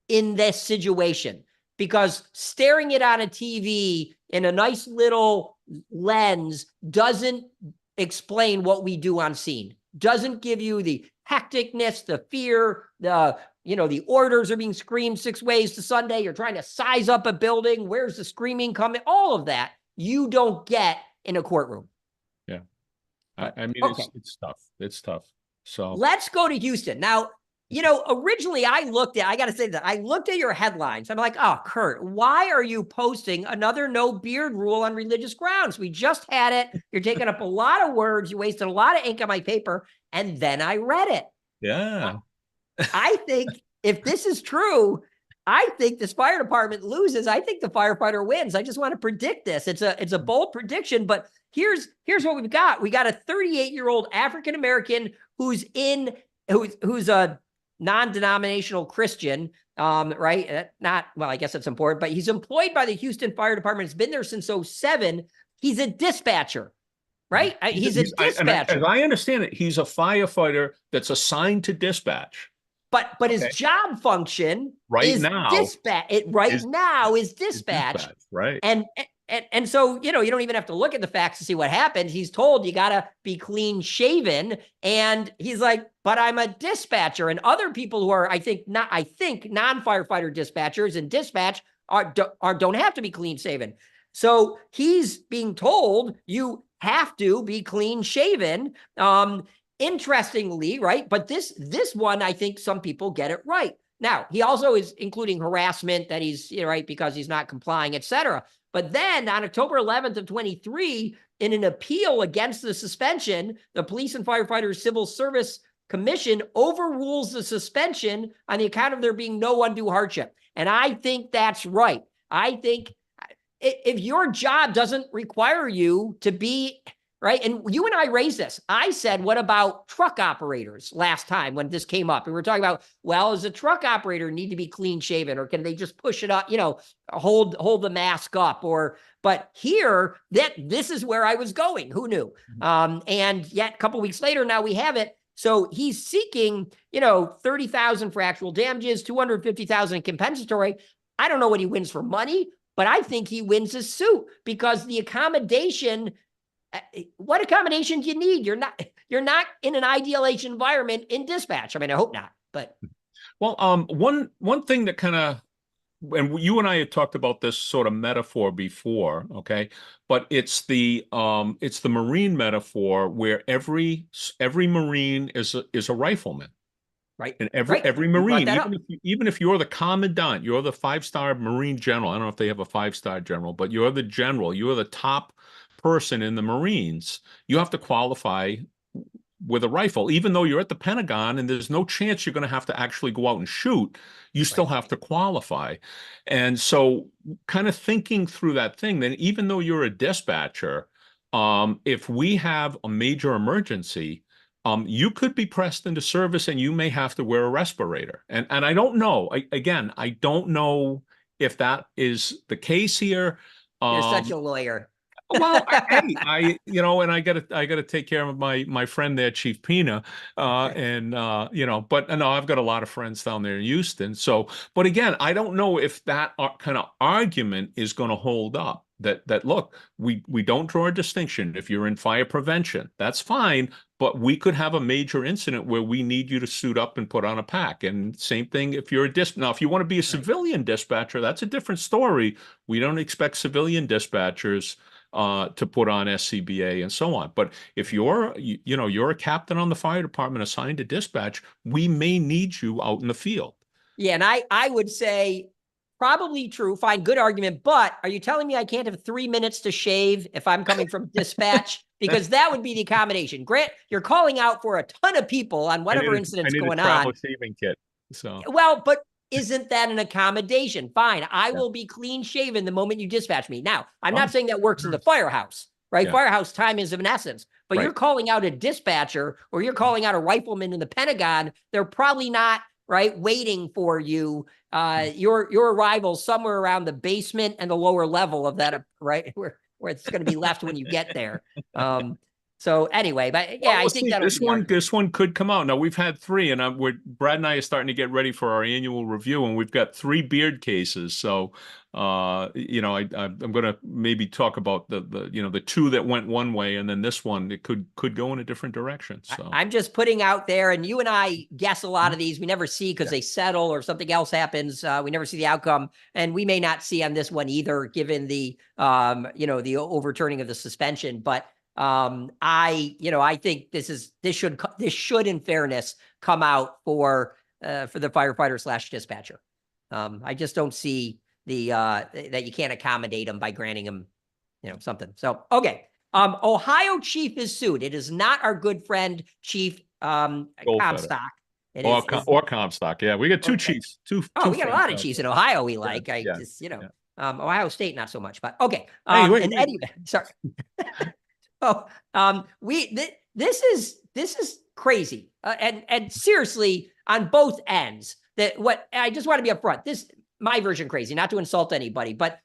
in this situation, because staring it on a TV in a nice little lens doesn't explain what we do on scene, doesn't give you the hecticness, the fear, the orders are being screamed 6 ways to Sunday. You're trying to size up a building. Where's the screaming coming? All of that you don't get in a courtroom. Yeah. I mean, okay. it's tough. It's tough. So let's go to Houston. Now, originally I got to say that I looked at your headlines. I'm like, oh, Kurt, why are you posting another no beard rule on religious grounds? We just had it. You're taking up a lot of words. You wasted a lot of ink on my paper. And then I read it. yeah. I think if this is true, I think this fire department loses. I think the firefighter wins. I just want to predict this. It's a bold prediction, but here's what we've got. We got a 38-year-old African-American who's a non-denominational Christian, right? I guess that's important, but he's employed by the Houston Fire Department. He's been there since 2007. He's a dispatcher, right? He's a dispatcher. As I understand it, he's a firefighter that's assigned to dispatch. But his job function is dispatch. Right. And so, you don't even have to look at the facts to see what happens. He's told you got to be clean shaven. And he's like, but I'm a dispatcher. And other people who are, I think non-firefighter dispatchers and dispatch don't have to be clean shaven. So he's being told you have to be clean shaven. Interestingly, right? But this one, I think some people get it right. Now, he also is including harassment that he's, right, because he's not complying, etc. But then on October 11th of 23, in an appeal against the suspension, the Police and Firefighters Civil Service Commission overrules the suspension on the account of there being no undue hardship. And I think that's right. I think if your job doesn't require you to be right. And you and I raised this. I said, what about truck operators last time when this came up? And we were talking about, well, does a truck operator need to be clean shaven, or can they just push it up, hold the mask up? But here, this is where I was going. Who knew? And yet a couple of weeks later, now we have it. So he's seeking, $30,000 for actual damages, $250,000 in compensatory. I don't know what he wins for money, but I think he wins his suit, because the accommodation. What accommodation do you need? You're not in an ideal environment in dispatch. I mean, I hope not, but. Well, one thing that kind of, and you and I had talked about this sort of metaphor before, okay? But it's the Marine metaphor, where every Marine is a rifleman. Right. And Right. every You brought Marine, that up. even if you're the commandant, you're the 5-star Marine general. I don't know if they have a 5-star general, but you're the general. You're the top person in the Marines. You have to qualify with a rifle, even though you're at the Pentagon and there's no chance you're going to have to actually go out and shoot. You still Right. have to qualify. And so, kind of thinking through that thing, then even though you're a dispatcher, if we have a major emergency, you could be pressed into service and you may have to wear a respirator. And I don't know. Again, I don't know if that is the case here. You're such Um, a lawyer. well, hey, and I gotta take care of my friend there, Chief Pina, but no, I've got a lot of friends down there in Houston. So, but again, I don't know if that kind of argument is going to hold up. That look, we don't draw a distinction. If you're in fire prevention, that's fine, but we could have a major incident where we need you to suit up and put on a pack. And same thing if you're now, if you want to be a civilian dispatcher, that's a different story. We don't expect civilian dispatchers to put on SCBA and so on. But if you're a captain on the fire department assigned to dispatch, we may need you out in the field. Yeah, and I would say probably true, fine, good argument. But are you telling me I can't have 3 minutes to shave if I'm coming from dispatch? Because that would be the accommodation. Grant, you're calling out for a ton of people on whatever incident's going on. I need a travel shaving kit. So well, but isn't that an accommodation? Fine, I will be clean shaven the moment you dispatch me. Now, I'm not saying that works in the firehouse, right? Firehouse time is of an essence, but you're calling out a dispatcher or you're calling out a rifleman in the Pentagon. They're probably not waiting for you. Your arrival somewhere around the basement and the lower level of that, right? Where it's going to be left when you get there. So anyway, but yeah, I think this one could come out. Now we've had 3, and Brad and I are starting to get ready for our annual review, and we've got 3 beard cases. So, I'm going to maybe talk about the 2 that went one way, and then this one it could go in a different direction. So I'm just putting out there, and you and I guess a lot of these we never see because they settle or something else happens. We never see the outcome, and we may not see on this one either, given the the overturning of the suspension, but. I think this should in fairness come out for the firefighter / dispatcher. I just don't see that you can't accommodate them by granting them, something. So, okay. Ohio chief is sued. It is not our good friend, Chief Comstock. Or Comstock. Yeah. We got 2 chiefs, two. We got a lot of chiefs in Ohio. We like, Ohio State, not so much, but okay. Anyway, sorry. This is crazy. And seriously, on both ends, I just want to be upfront. My version crazy, not to insult anybody, but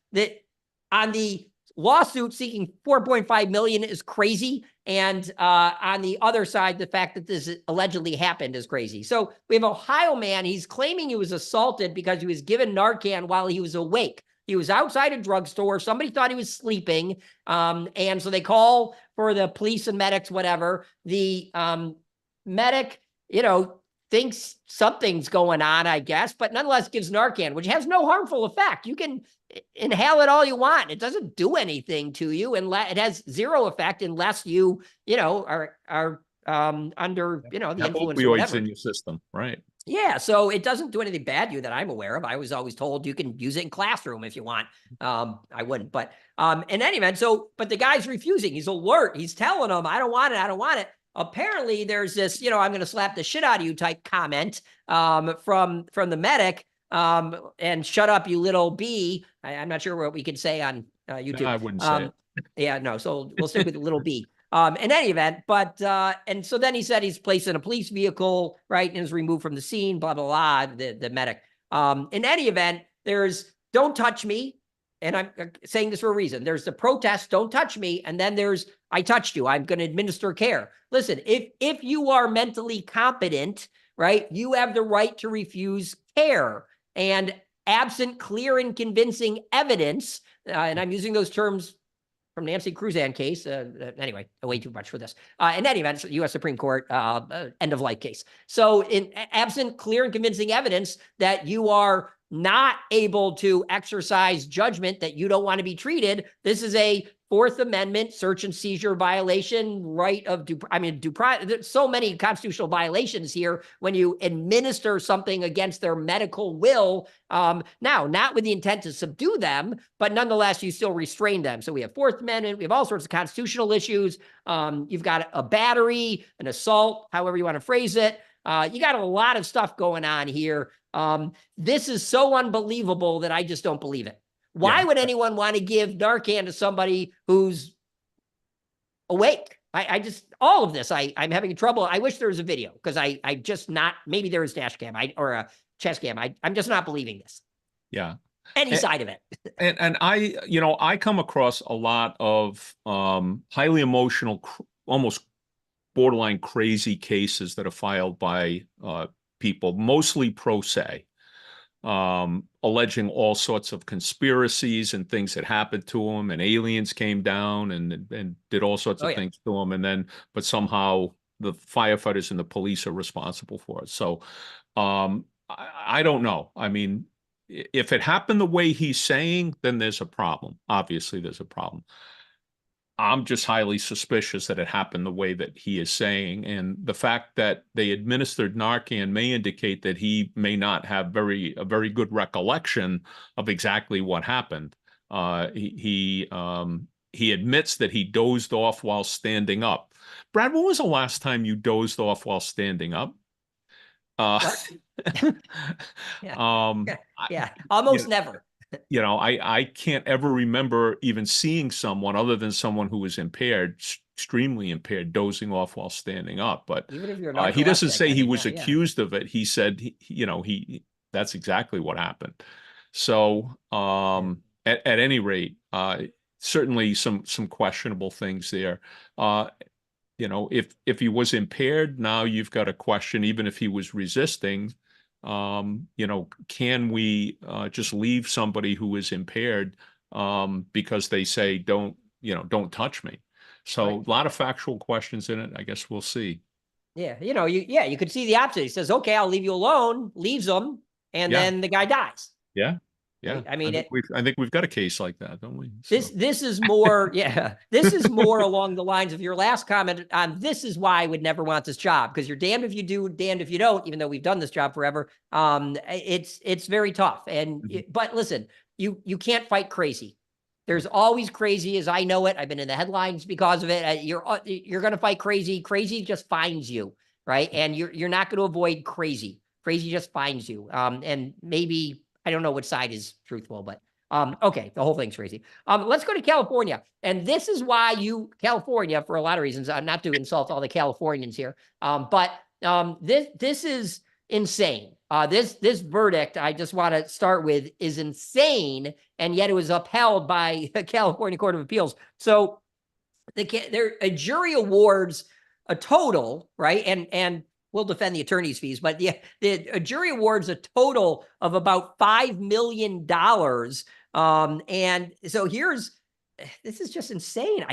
on the lawsuit seeking $4.5 million is crazy. And on the other side, the fact that this allegedly happened is crazy. So we have an Ohio man. He's claiming he was assaulted because he was given Narcan while he was awake. He was outside a drugstore. Somebody thought he was sleeping. And so they call for the police and medics, whatever. The medic, thinks something's going on, I guess, but nonetheless gives Narcan, which has no harmful effect. You can inhale it all you want. It doesn't do anything to you, and it has zero effect unless you, are under, the influence or whatever. In your system, right? Yeah, so it doesn't do anything bad to you that I'm aware of. I was always told you can use it in classroom if you want. I wouldn't, but in any event, but the guy's refusing. He's alert. He's telling them, I don't want it. I don't want it. Apparently there's this, I'm going to slap the shit out of you type comment from the medic and shut up, you little B. I'm not sure what we could say on YouTube. I wouldn't say it. Yeah, no. So we'll stick with the little B. In any event, but and so then he said he's placed in a police vehicle, right, and is removed from the scene, blah, blah, blah, the medic. In any event, there's don't touch me. And I'm saying this for a reason. There's the protest, don't touch me. And then there's, I touched you. I'm going to administer care. Listen, if you are mentally competent, right, you have the right to refuse care. And absent clear and convincing evidence, and I'm using those terms from Nancy Cruzan case. Anyway, way too much for this. In any event, U.S. Supreme Court end of life case. So in absent clear and convincing evidence that you are not able to exercise judgment that you don't want to be treated, this is a Fourth Amendment search and seizure violation, right of there's so many constitutional violations here when you administer something against their medical will. Now, not with the intent to subdue them, but nonetheless, you still restrain them. So we have Fourth Amendment, we have all sorts of constitutional issues. You've got a battery, an assault, however you want to phrase it. You got a lot of stuff going on here. This is so unbelievable that I just don't believe it. Why would anyone want to give Narcan to somebody who's awake? I just, all of this, I'm having trouble. I wish there was a video because I just not, maybe there is dash cam or a chest cam. I'm just not believing this. Yeah. Any side of it. And I come across a lot of highly emotional, almost borderline crazy cases that are filed by people, mostly pro se, alleging all sorts of conspiracies and things that happened to them, and aliens came down and did all sorts of things to them, but somehow the firefighters and the police are responsible for it. So I don't know. I mean, if it happened the way he's saying, then there's a problem. Obviously, there's a problem. I'm just highly suspicious that it happened the way that he is saying. And the fact that they administered Narcan may indicate that he may not have a very good recollection of exactly what happened. He admits that he dozed off while standing up. Brad, when was the last time you dozed off while standing up? Almost never. I can't ever remember even seeing someone other than someone who was impaired, extremely impaired, dozing off while standing up. But even if you're he doesn't say he was accused of it. He said, that's exactly what happened. So at any rate, certainly some questionable things there. If he was impaired, now you've got a question, even if he was resisting, can we just leave somebody who is impaired because they say don't touch me? So a lot of factual questions in it. I guess we'll see. Yeah, you could see the opposite. He says, "Okay, I'll leave you alone," leaves them, and then the guy dies. Yeah. Yeah, right? I mean, I think we've got a case like that, don't we? So. This is more, this is more along the lines of your last comment on. This is why I would never want this job, because you're damned if you do, damned if you don't. Even though we've done this job forever, it's very tough. And but listen, you can't fight crazy. There's always crazy, as I know it. I've been in the headlines because of it. You're going to fight crazy. Crazy just finds you, right? And you're not going to avoid crazy. Crazy just finds you. And maybe. I don't know which side is truthful, but okay, the whole thing's crazy. Let's go to California. And this is why California, for a lot of reasons, not to insult all the Californians here, but this is insane. This verdict, I just want to start with, is insane, and yet it was upheld by the California Court of Appeals. So a jury awards a total, right? And we'll defend the attorney's fees, but the jury awards a total of about $5 million. And so this is just insane.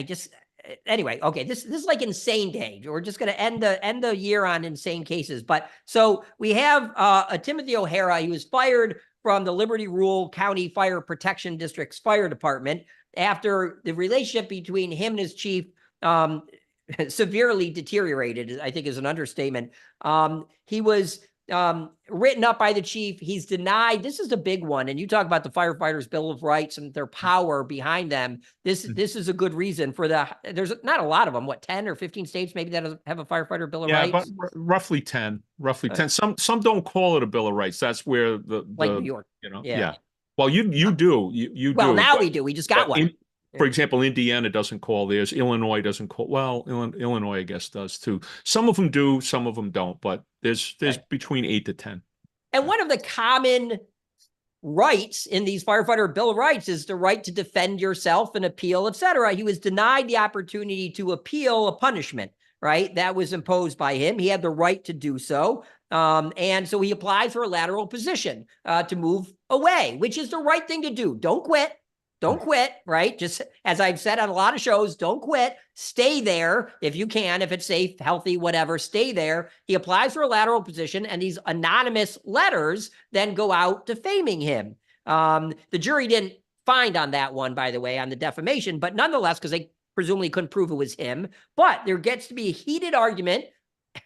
Anyway, okay, this is like insane day. We're just going to end the year on insane cases. But so we have Timothy O'Hara. He was fired from the Liberty Rural County Fire Protection District's fire department after the relationship between him and his chief severely deteriorated, I think is an understatement. He was written up by the chief. He's denied. This is a big one. And you talk about the Firefighters' Bill of Rights and their power behind them. This is a good reason for there's not a lot of them, 10 or 15 states maybe that have a Firefighter Bill of Rights? Yeah, but roughly 10. Some don't call it a Bill of Rights. That's where like New York. Yeah. Well, you do. You well, do. Now we do. We just got one. For example, Indiana doesn't call theirs. Illinois doesn't call. Well, Illinois, I guess, does too. Some of them do, some of them don't. But there's between 8 to 10. And one of the common rights in these Firefighter Bill of Rights is the right to defend yourself and appeal, etc. He was denied the opportunity to appeal a punishment, right? That was imposed by him. He had the right to do so. And so he applied for a lateral position to move away, which is the right thing to do. Don't quit. Don't quit, right? Just as I've said on a lot of shows, don't quit. Stay there if you can, if it's safe, healthy, whatever, stay there. He applies for a lateral position, and these anonymous letters then go out defaming him. The jury didn't fined on that one, by the way, on the defamation, but nonetheless, because they presumably couldn't prove it was him. But there gets to be a heated argument.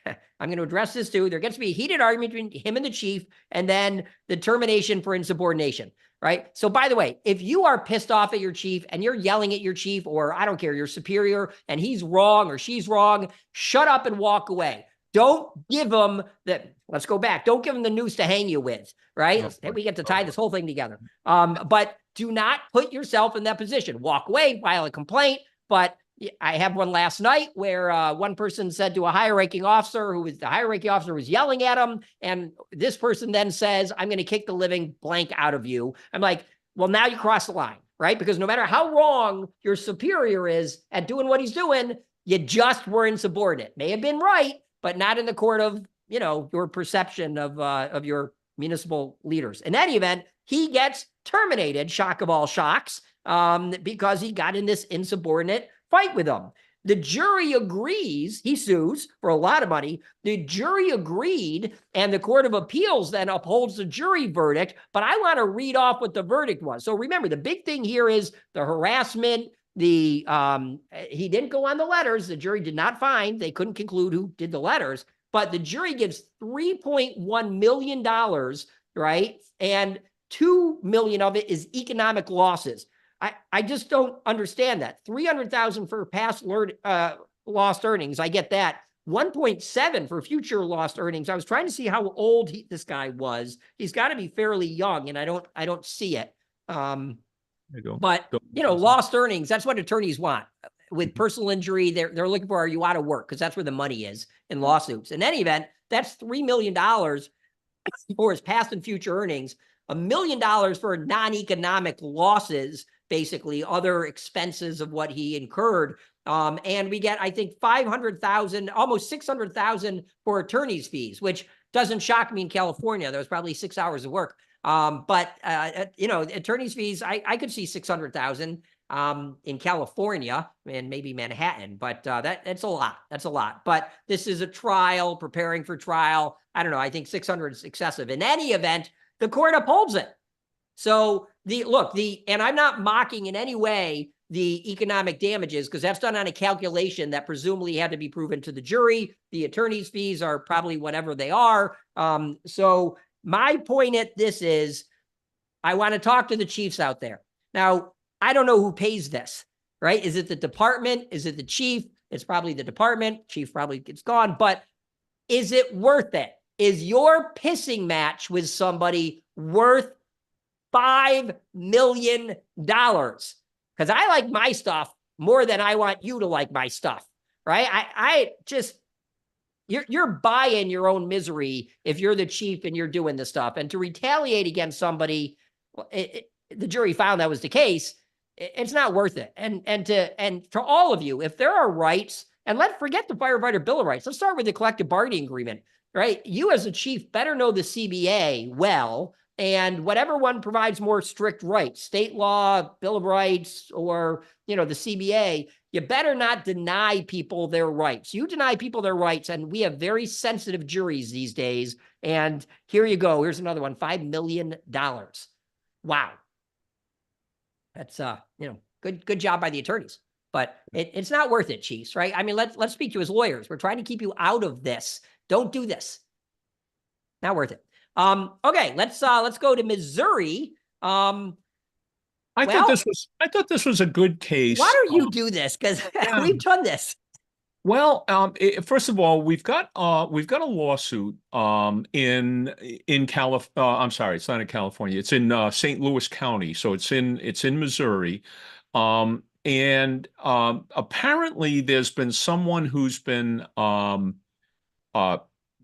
I'm going to address this too. There gets to be a heated argument between him and the chief, and then the termination for insubordination, right? So by the way, if you are pissed off at your chief and you're yelling at your chief, or I don't care, your superior, and he's wrong or she's wrong, shut up and walk away. Don't give them the, let's go back. Don't give them the noose to hang you with, right? We get to tie this whole thing together. But do not put yourself in that position. Walk away, file a complaint. But I have one last night where one person said to a higher ranking officer, the higher ranking officer was yelling at him. And this person then says, I'm going to kick the living blank out of you. I'm like, well, now you cross the line, right? Because no matter how wrong your superior is at doing what he's doing, you just were insubordinate. May have been right, but not in the court of, your perception of your municipal leaders. In any event, he gets terminated, shock of all shocks, because he got in this insubordinate fight with them. The jury agrees, he sues for a lot of money. The jury agreed, and the Court of Appeals then upholds the jury verdict. But I want to read off what the verdict was. So remember, the big thing here is the harassment. He didn't go on the letters. The jury did not find. They couldn't conclude who did the letters. But the jury gives $3.1 million, right? And $2 million of it is economic losses. I just don't understand that. $300,000 for past lost earnings. I get that. 1.7 for future lost earnings. I was trying to see how old this guy was. He's got to be fairly young, and I don't see it. But lost earnings, that's what attorneys want. With personal injury, they're looking for, are you out of work? Because that's where the money is in lawsuits. In any event, that's $3 million for his past and future earnings, $1 million for non-economic losses, basically other expenses of what he incurred. And we get, I think, $500,000, almost $600,000 for attorney's fees, which doesn't shock me in California. There was probably 6 hours of work. But attorney's fees, I could see 600,000 in California and maybe Manhattan, but that's a lot. That's a lot. But this is a trial, preparing for trial. I don't know. I think 600 is excessive. In any event, the court upholds it. So and I'm not mocking in any way the economic damages, because that's done on a calculation that presumably had to be proven to the jury. The attorney's fees are probably whatever they are. So my point at this is, I want to talk to the chiefs out there. Now, I don't know who pays this, right? Is it the department? Is it the chief? It's probably the department. Chief probably gets gone, but is it worth it? Is your pissing match with somebody worth $5 million? Because I like my stuff more than I want you to like my stuff, right? I just, you're buying your own misery if you're the chief and you're doing this stuff. And to retaliate against somebody, the jury found that was the case. It's not worth it. And to all of you, if there are rights, and let's forget the Firefighter Bill of Rights. Let's start with the collective bargaining agreement, right? You as a chief better know the CBA well, and whatever one provides more strict rights, state law, Bill of Rights, or, the CBA, you better not deny people their rights. You deny people their rights, and we have very sensitive juries these days. And here you go. Here's another one, $5 million. Wow. That's, good job by the attorneys, but it's not worth it, chiefs, right? I mean, let's speak to his lawyers. We're trying to keep you out of this. Don't do this. Not worth it. Okay, let's go to Missouri. I thought this was a good case. Why don't you do this? Because we've done this. Well, first of all, we've got a lawsuit in California. I'm sorry, it's not in California. It's in St. Louis County, so it's in Missouri. And apparently, there's been someone who's been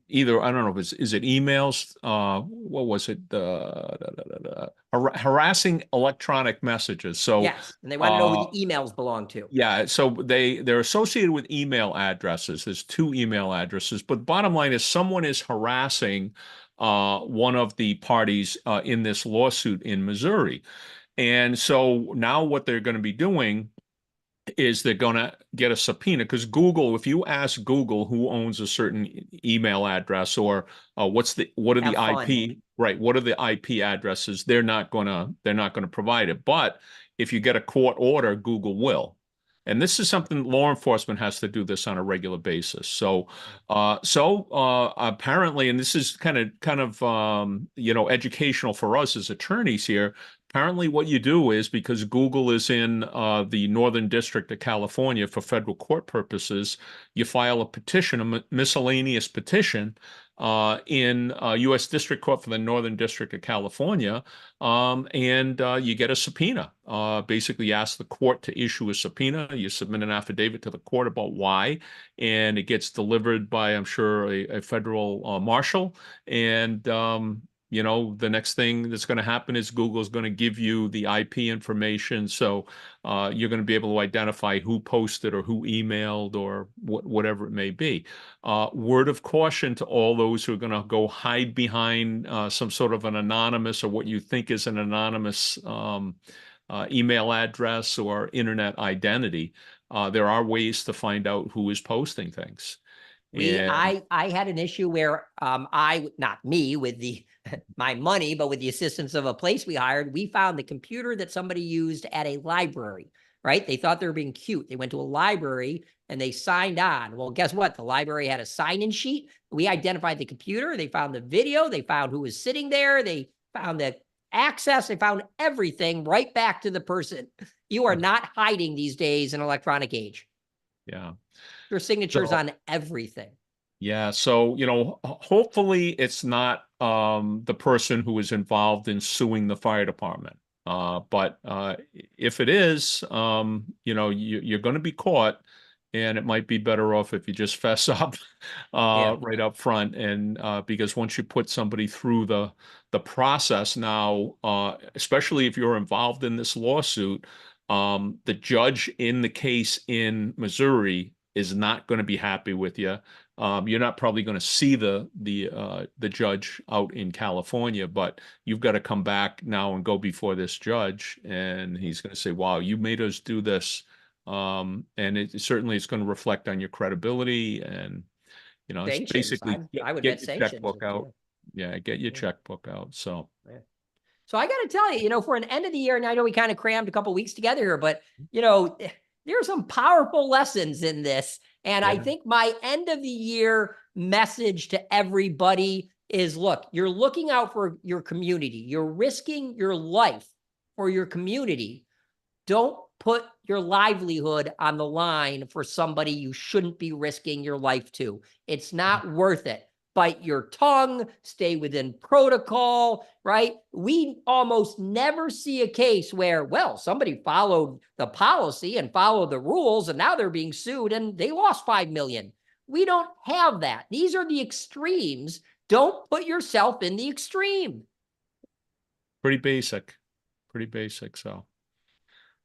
either, I don't know, is it emails? What was it? Harassing electronic messages. So yes, and they want to know who the emails belong to. Yeah, so they're associated with email addresses. There's 2 email addresses, but bottom line is someone is harassing one of the parties in this lawsuit in Missouri. And so now what they're going to be doing is they're going to get a subpoena because Google, if you ask Google who owns a certain email address or what are the Have fun. IP, right? What are the IP addresses? They're not gonna provide it. But if you get a court order, Google will. And this is something law enforcement has to do this on a regular basis. So apparently, and this is kind of educational for us as attorneys here. Apparently, what you do is because Google is in the Northern District of California for federal court purposes, you file a petition, a miscellaneous petition in U.S. District Court for the Northern District of California, and you get a subpoena. Basically, you ask the court to issue a subpoena. You submit an affidavit to the court about why, and it gets delivered by, I'm sure, a federal marshal. And the next thing that's going to happen is Google's going to give you the IP information. So you're going to be able to identify who posted or who emailed or whatever it may be. Word of caution to all those who are going to go hide behind some sort of an anonymous or what you think is an anonymous email address or internet identity. There are ways to find out who is posting things. I had an issue where not me with the my money, but with the assistance of a place we hired, we found the computer that somebody used at a library, right? They thought they were being cute. They went to a library and they signed on. Well, guess what? The library had a sign-in sheet. We identified the computer. They found the video. They found who was sitting there. They found the access. They found everything right back to the person. You are not hiding these days in electronic age. Yeah. Your signatures on everything. Yeah. So, hopefully it's not the person who is involved in suing the fire department. But if it is, you're going to be caught, and it might be better off if you just fess up right up front. And because once you put somebody through the process now, especially if you're involved in this lawsuit, the judge in the case in Missouri is not going to be happy with you. You're not probably going to see the judge out in California, but you've got to come back now and go before this judge, and he's going to say, "Wow, you made us do this," and it certainly is going to reflect on your credibility, and it's basically I would get bet your checkbook out. Yeah, get your checkbook out. So. Yeah. So I got to tell you, for an end of the year, and I know we kind of crammed a couple weeks together here, but there are some powerful lessons in this. And I think my end of the year message to everybody is, look, you're looking out for your community. You're risking your life for your community. Don't put your livelihood on the line for somebody you shouldn't be risking your life to. It's not worth it. Bite your tongue, stay within protocol, right? We almost never see a case where, well, somebody followed the policy and followed the rules, and now they're being sued and they lost $5 million. We don't have that. These are the extremes. Don't put yourself in the extreme. Pretty basic. So.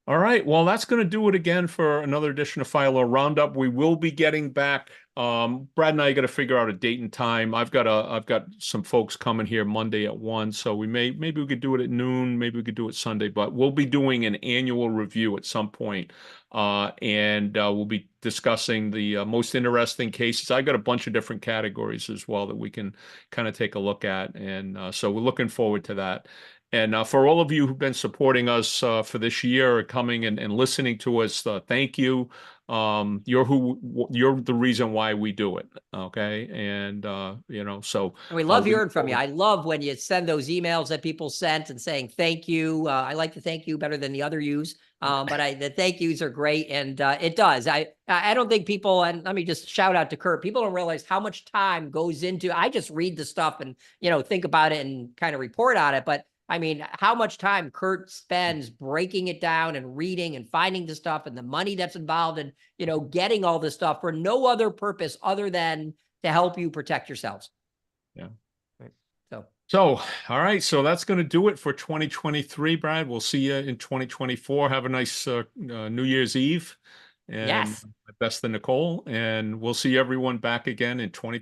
All right. Well, that's going to do it again for another edition of Fire Roundup. We will be getting back. Brad and I got to figure out a date and time. I've got some folks coming here Monday at 1, so maybe we could do it at noon. Maybe we could do it Sunday, but we'll be doing an annual review at some point, and we'll be discussing the most interesting cases. I got a bunch of different categories as well that we can kind of take a look at, and so we're looking forward to that. And for all of you who've been supporting us for this year, coming and listening to us, thank you. You're the reason why we do it. Okay. And, so. And we love hearing from you. I love when you send those emails that people sent and saying, thank you. I like the thank you better than the other yous. But the thank yous are great. And it does. I don't think people, and let me just shout out to Kurt, people don't realize how much time goes into, I just read the stuff and, think about it and kind of report on it. But I mean, how much time Kurt spends breaking it down and reading and finding the stuff and the money that's involved and, getting all this stuff for no other purpose other than to help you protect yourselves. Yeah. Right. So, all right. So that's going to do it for 2023, Brad. We'll see you in 2024. Have a nice New Year's Eve. And yes. Best to Nicole. And we'll see everyone back again in 2024.